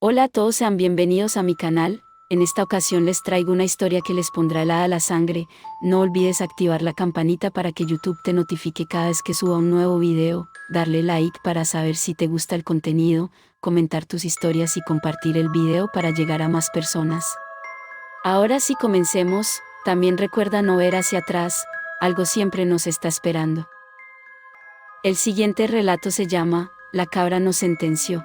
Hola a todos, sean bienvenidos a mi canal. En esta ocasión les traigo una historia que les pondrá helada la sangre. No olvides activar la campanita para que YouTube te notifique cada vez que suba un nuevo video, darle like para saber si te gusta el contenido, comentar tus historias y compartir el video para llegar a más personas. Ahora sí, comencemos. También recuerda no ver hacia atrás, algo siempre nos está esperando. El siguiente relato se llama La cabra nos sentenció.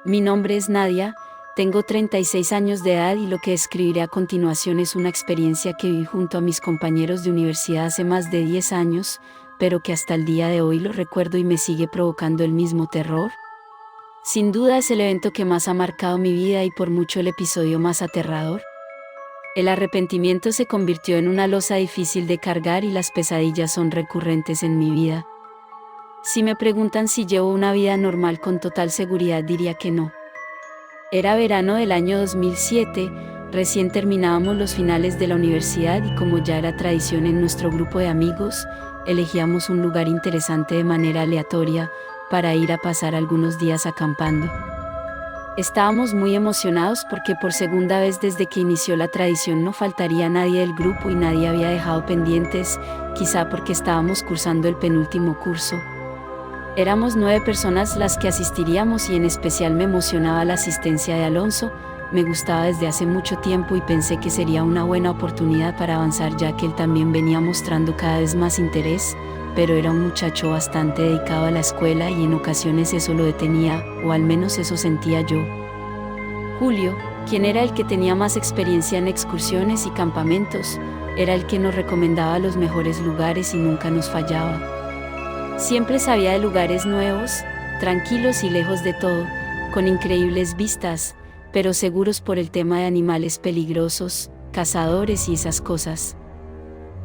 Mi nombre es Nadia, tengo 36 años de edad y lo que escribiré a continuación es una experiencia que viví junto a mis compañeros de universidad hace más de 10 años, pero que hasta el día de hoy lo recuerdo y me sigue provocando el mismo terror. Sin duda es el evento que más ha marcado mi vida y por mucho el episodio más aterrador. El arrepentimiento se convirtió en una losa difícil de cargar y las pesadillas son recurrentes en mi vida. Si me preguntan si llevo una vida normal, con total seguridad diría que no. Era verano del año 2007, recién terminábamos los finales de la universidad y como ya era tradición en nuestro grupo de amigos, elegíamos un lugar interesante de manera aleatoria para ir a pasar algunos días acampando. Estábamos muy emocionados porque por segunda vez desde que inició la tradición no faltaría nadie del grupo y nadie había dejado pendientes, quizá porque estábamos cursando el penúltimo curso. Éramos 9 personas las que asistiríamos y en especial me emocionaba la asistencia de Alonso. Me gustaba desde hace mucho tiempo y pensé que sería una buena oportunidad para avanzar ya que él también venía mostrando cada vez más interés, pero era un muchacho bastante dedicado a la escuela y en ocasiones eso lo detenía, o al menos eso sentía yo. Julio, quien era el que tenía más experiencia en excursiones y campamentos, era el que nos recomendaba los mejores lugares y nunca nos fallaba. Siempre sabía de lugares nuevos, tranquilos y lejos de todo, con increíbles vistas, pero seguros por el tema de animales peligrosos, cazadores y esas cosas.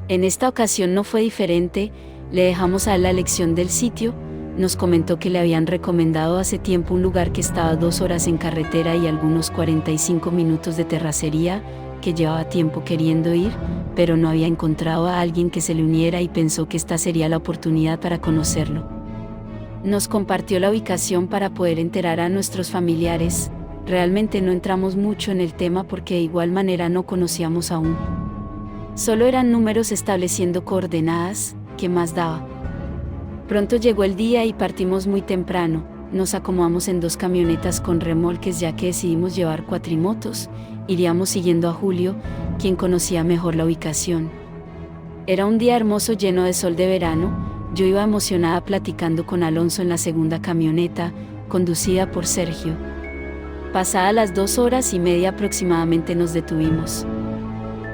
En esta ocasión no fue diferente, le dejamos a él la elección del sitio, nos comentó que le habían recomendado hace tiempo un lugar que estaba 2 horas en carretera y algunos 45 minutos de terracería, que llevaba tiempo queriendo ir, pero no había encontrado a alguien que se le uniera y pensó que esta sería la oportunidad para conocerlo. Nos compartió la ubicación para poder enterar a nuestros familiares. Realmente no entramos mucho en el tema porque de igual manera no conocíamos aún. Solo eran números estableciendo coordenadas, ¿qué más daba? Pronto llegó el día y partimos muy temprano. Nos acomodamos en 2 camionetas con remolques ya que decidimos llevar cuatrimotos. Iríamos siguiendo a Julio, quien conocía mejor la ubicación. Era un día hermoso lleno de sol de verano. Yo iba emocionada platicando con Alonso en la segunda camioneta, conducida por Sergio. Pasadas las 2 horas y media aproximadamente nos detuvimos.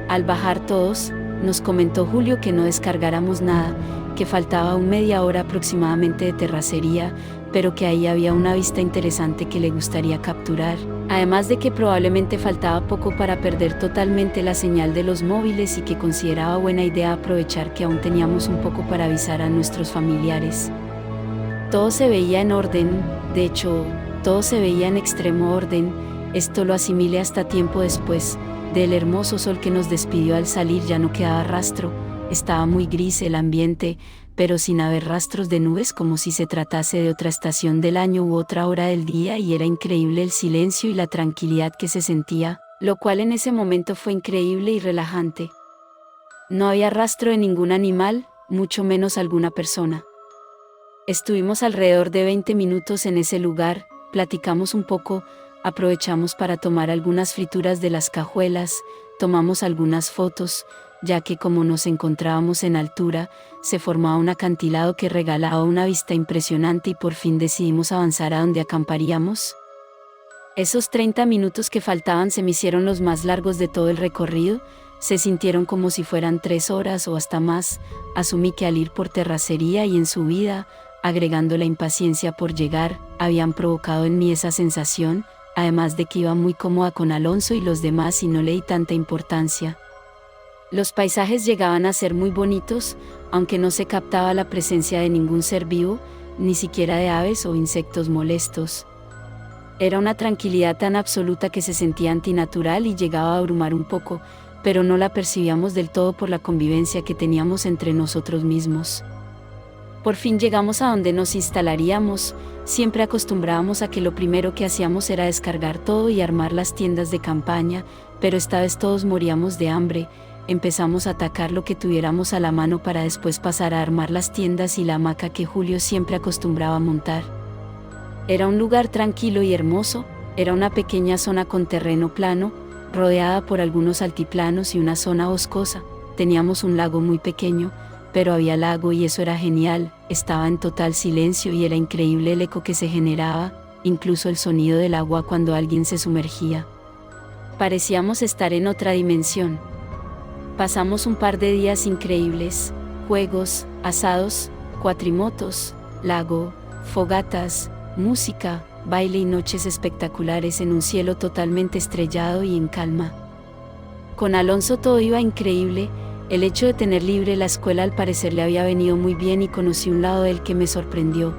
Al bajar todos, nos comentó Julio que no descargáramos nada, que faltaba aún media hora aproximadamente de terracería, pero que ahí había una vista interesante que le gustaría capturar, además de que probablemente faltaba poco para perder totalmente la señal de los móviles y que consideraba buena idea aprovechar que aún teníamos un poco para avisar a nuestros familiares. Todo se veía en orden, de hecho, todo se veía en extremo orden. Esto lo asimilé hasta tiempo después. Del hermoso sol que nos despidió al salir ya no quedaba rastro, estaba muy gris el ambiente, pero sin haber rastros de nubes, como si se tratase de otra estación del año u otra hora del día, y era increíble el silencio y la tranquilidad que se sentía, lo cual en ese momento fue increíble y relajante. No había rastro de ningún animal, mucho menos alguna persona. Estuvimos alrededor de 20 minutos en ese lugar, platicamos un poco, aprovechamos para tomar algunas frituras de las cajuelas, tomamos algunas fotos, ya que como nos encontrábamos en altura, se formaba un acantilado que regalaba una vista impresionante y por fin decidimos avanzar a donde acamparíamos. Esos 30 minutos que faltaban se me hicieron los más largos de todo el recorrido, se sintieron como si fueran 3 horas o hasta más. Asumí que al ir por terracería y en subida, agregando la impaciencia por llegar, habían provocado en mí esa sensación, además de que iba muy cómoda con Alonso y los demás y no le di tanta importancia. Los paisajes llegaban a ser muy bonitos, aunque no se captaba la presencia de ningún ser vivo, ni siquiera de aves o insectos molestos. Era una tranquilidad tan absoluta que se sentía antinatural y llegaba a abrumar un poco, pero no la percibíamos del todo por la convivencia que teníamos entre nosotros mismos. Por fin llegamos a donde nos instalaríamos. Siempre acostumbrábamos a que lo primero que hacíamos era descargar todo y armar las tiendas de campaña, pero esta vez todos moríamos de hambre. Empezamos a atacar lo que tuviéramos a la mano para después pasar a armar las tiendas y la hamaca que Julio siempre acostumbraba a montar. Era un lugar tranquilo y hermoso, era una pequeña zona con terreno plano, rodeada por algunos altiplanos y una zona boscosa. Teníamos un lago muy pequeño, pero había lago y eso era genial, estaba en total silencio y era increíble el eco que se generaba, incluso el sonido del agua cuando alguien se sumergía. Parecíamos estar en otra dimensión. Pasamos un par de días increíbles, juegos, asados, cuatrimotos, lago, fogatas, música, baile y noches espectaculares en un cielo totalmente estrellado y en calma. Con Alonso todo iba increíble. El hecho de tener libre la escuela al parecer le había venido muy bien y conocí un lado de él que me sorprendió.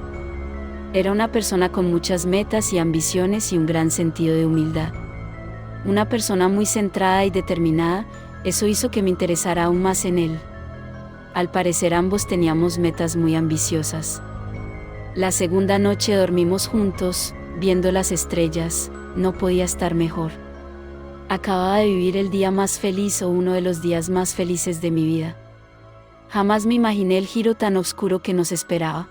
Era una persona con muchas metas y ambiciones y un gran sentido de humildad. Una persona muy centrada y determinada, eso hizo que me interesara aún más en él. Al parecer ambos teníamos metas muy ambiciosas. La segunda noche dormimos juntos, viendo las estrellas, no podía estar mejor. Acababa de vivir el día más feliz o uno de los días más felices de mi vida. Jamás me imaginé el giro tan oscuro que nos esperaba.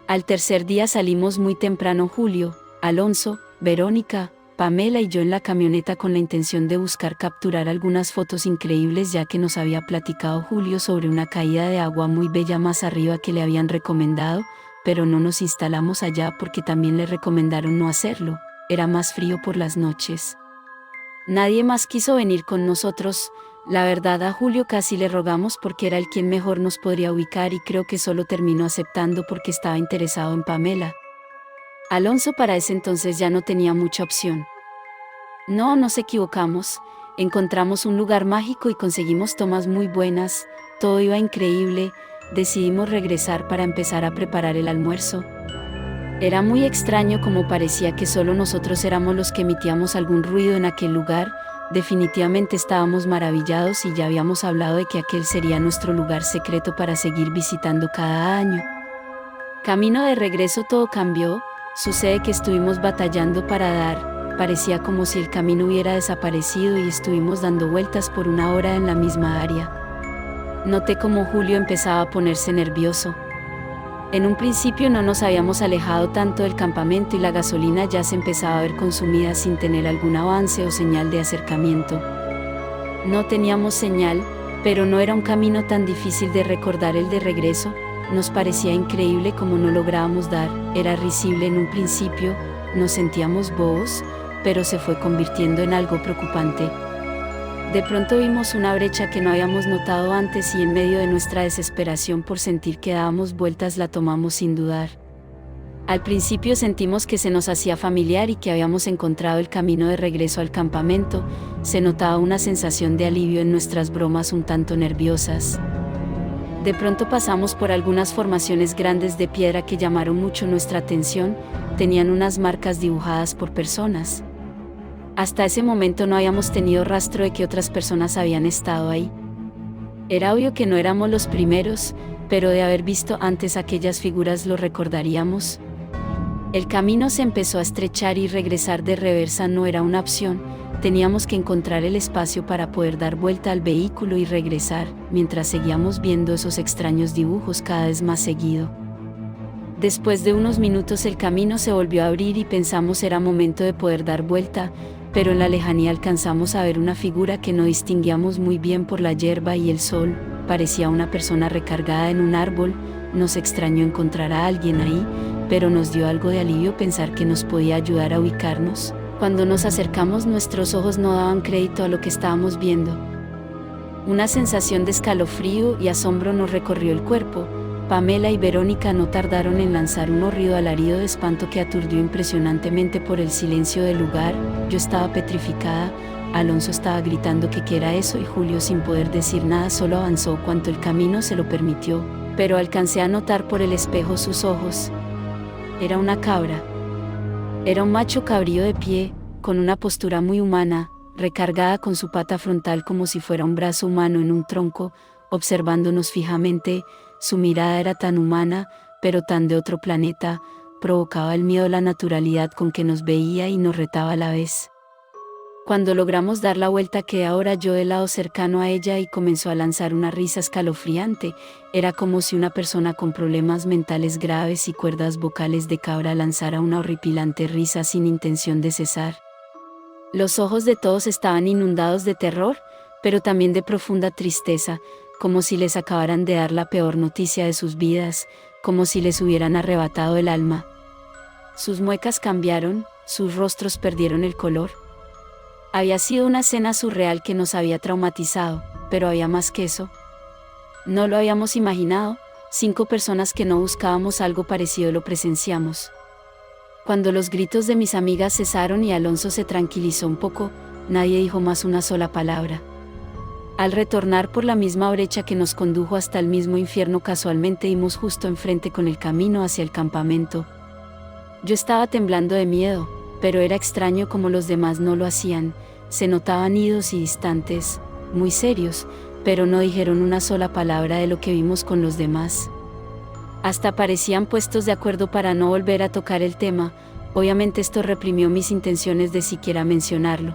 Al tercer día salimos muy temprano Julio, Alonso, Verónica, Pamela y yo en la camioneta con la intención de buscar capturar algunas fotos increíbles ya que nos había platicado Julio sobre una caída de agua muy bella más arriba que le habían recomendado, pero no nos instalamos allá porque también le recomendaron no hacerlo, era más frío por las noches. Nadie más quiso venir con nosotros. La verdad a Julio casi le rogamos porque era el quien mejor nos podría ubicar y creo que solo terminó aceptando porque estaba interesado en Pamela. Alonso para ese entonces ya no tenía mucha opción. No nos equivocamos, encontramos un lugar mágico y conseguimos tomas muy buenas, todo iba increíble, decidimos regresar para empezar a preparar el almuerzo. Era muy extraño como parecía que solo nosotros éramos los que emitíamos algún ruido en aquel lugar. Definitivamente estábamos maravillados y ya habíamos hablado de que aquel sería nuestro lugar secreto para seguir visitando cada año. Camino de regreso todo cambió, sucede que estuvimos batallando para dar, parecía como si el camino hubiera desaparecido y estuvimos dando vueltas por una hora en la misma área. Noté como Julio empezaba a ponerse nervioso. En un principio no nos habíamos alejado tanto del campamento y la gasolina ya se empezaba a ver consumida sin tener algún avance o señal de acercamiento. No teníamos señal, pero no era un camino tan difícil de recordar el de regreso, nos parecía increíble como no lográbamos dar, era risible en un principio, nos sentíamos bobos, pero se fue convirtiendo en algo preocupante. De pronto vimos una brecha que no habíamos notado antes y en medio de nuestra desesperación por sentir que dábamos vueltas la tomamos sin dudar. Al principio sentimos que se nos hacía familiar y que habíamos encontrado el camino de regreso al campamento, se notaba una sensación de alivio en nuestras bromas un tanto nerviosas. De pronto pasamos por algunas formaciones grandes de piedra que llamaron mucho nuestra atención, tenían unas marcas dibujadas por personas. Hasta ese momento no habíamos tenido rastro de que otras personas habían estado ahí. Era obvio que no éramos los primeros, pero de haber visto antes aquellas figuras lo recordaríamos. El camino se empezó a estrechar y regresar de reversa no era una opción, teníamos que encontrar el espacio para poder dar vuelta al vehículo y regresar, mientras seguíamos viendo esos extraños dibujos cada vez más seguido. Después de unos minutos el camino se volvió a abrir y pensamos era momento de poder dar vuelta, pero en la lejanía alcanzamos a ver una figura que no distinguíamos muy bien por la hierba y el sol, parecía una persona recargada en un árbol, nos extrañó encontrar a alguien ahí, pero nos dio algo de alivio pensar que nos podía ayudar a ubicarnos. Cuando nos acercamos nuestros ojos no daban crédito a lo que estábamos viendo. Una sensación de escalofrío y asombro nos recorrió el cuerpo. Pamela y Verónica no tardaron en lanzar un horrido alarido de espanto que aturdió impresionantemente por el silencio del lugar. Yo estaba petrificada, Alonso estaba gritando que qué era eso y Julio sin poder decir nada solo avanzó cuanto el camino se lo permitió, pero alcancé a notar por el espejo sus ojos. Era una cabra. Era un macho cabrío de pie, con una postura muy humana, recargada con su pata frontal como si fuera un brazo humano en un tronco, observándonos fijamente. Su mirada era tan humana, pero tan de otro planeta, provocaba el miedo a la naturalidad con que nos veía y nos retaba a la vez. Cuando logramos dar la vuelta quedé ahora yo del lado cercano a ella y comenzó a lanzar una risa escalofriante. Era como si una persona con problemas mentales graves y cuerdas vocales de cabra lanzara una horripilante risa sin intención de cesar. Los ojos de todos estaban inundados de terror, pero también de profunda tristeza, como si les acabaran de dar la peor noticia de sus vidas, como si les hubieran arrebatado el alma. Sus muecas cambiaron, sus rostros perdieron el color. Había sido una escena surreal que nos había traumatizado, pero había más que eso. No lo habíamos imaginado, 5 personas que no buscábamos algo parecido lo presenciamos. Cuando los gritos de mis amigas cesaron y Alonso se tranquilizó un poco, nadie dijo más una sola palabra. Al retornar por la misma brecha que nos condujo hasta el mismo infierno, casualmente dimos justo enfrente con el camino hacia el campamento. Yo estaba temblando de miedo, pero era extraño como los demás no lo hacían. Se notaban idos y distantes, muy serios, pero no dijeron una sola palabra de lo que vimos con los demás. Hasta parecían puestos de acuerdo para no volver a tocar el tema. Obviamente esto reprimió mis intenciones de siquiera mencionarlo.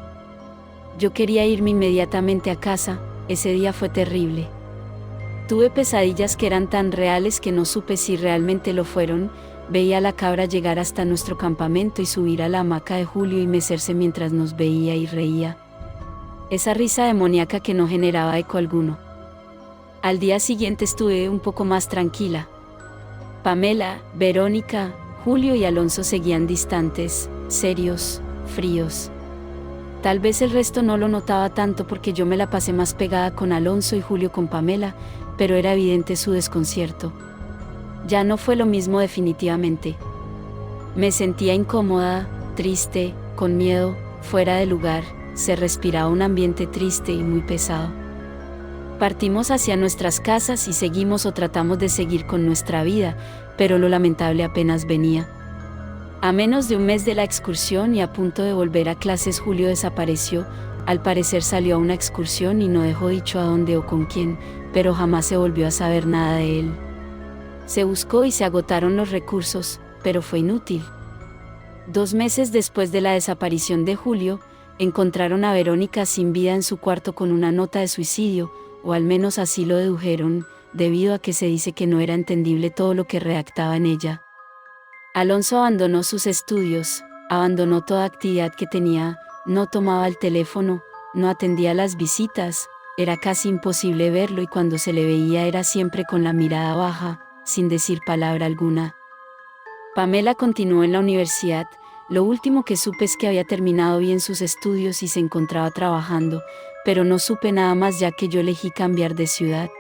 Yo quería irme inmediatamente a casa. Ese día fue terrible. Tuve pesadillas que eran tan reales que no supe si realmente lo fueron. Veía a la cabra llegar hasta nuestro campamento y subir a la hamaca de Julio y mecerse mientras nos veía y reía. Esa risa demoníaca que no generaba eco alguno. Al día siguiente estuve un poco más tranquila. Pamela, Verónica, Julio y Alonso seguían distantes, serios, fríos. Tal vez el resto no lo notaba tanto porque yo me la pasé más pegada con Alonso y Julio con Pamela, pero era evidente su desconcierto. Ya no fue lo mismo definitivamente. Me sentía incómoda, triste, con miedo, fuera de lugar, se respiraba un ambiente triste y muy pesado. Partimos hacia nuestras casas y seguimos o tratamos de seguir con nuestra vida, pero lo lamentable apenas venía. A menos de un mes de la excursión y a punto de volver a clases, Julio desapareció. Al parecer salió a una excursión y no dejó dicho a dónde o con quién, pero jamás se volvió a saber nada de él. Se buscó y se agotaron los recursos, pero fue inútil. 2 meses después de la desaparición de Julio, encontraron a Verónica sin vida en su cuarto con una nota de suicidio, o al menos así lo dedujeron, debido a que se dice que no era entendible todo lo que redactaba en ella. Alonso abandonó sus estudios, abandonó toda actividad que tenía, no tomaba el teléfono, no atendía las visitas, era casi imposible verlo y cuando se le veía era siempre con la mirada baja, sin decir palabra alguna. Pamela continuó en la universidad. Lo último que supe es que había terminado bien sus estudios y se encontraba trabajando, pero no supe nada más ya que yo elegí cambiar de ciudad.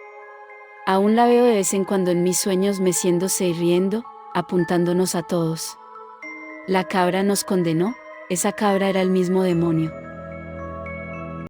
Aún la veo de vez en cuando en mis sueños meciéndose y riendo, apuntándonos a todos. La cabra nos condenó, esa cabra era el mismo demonio.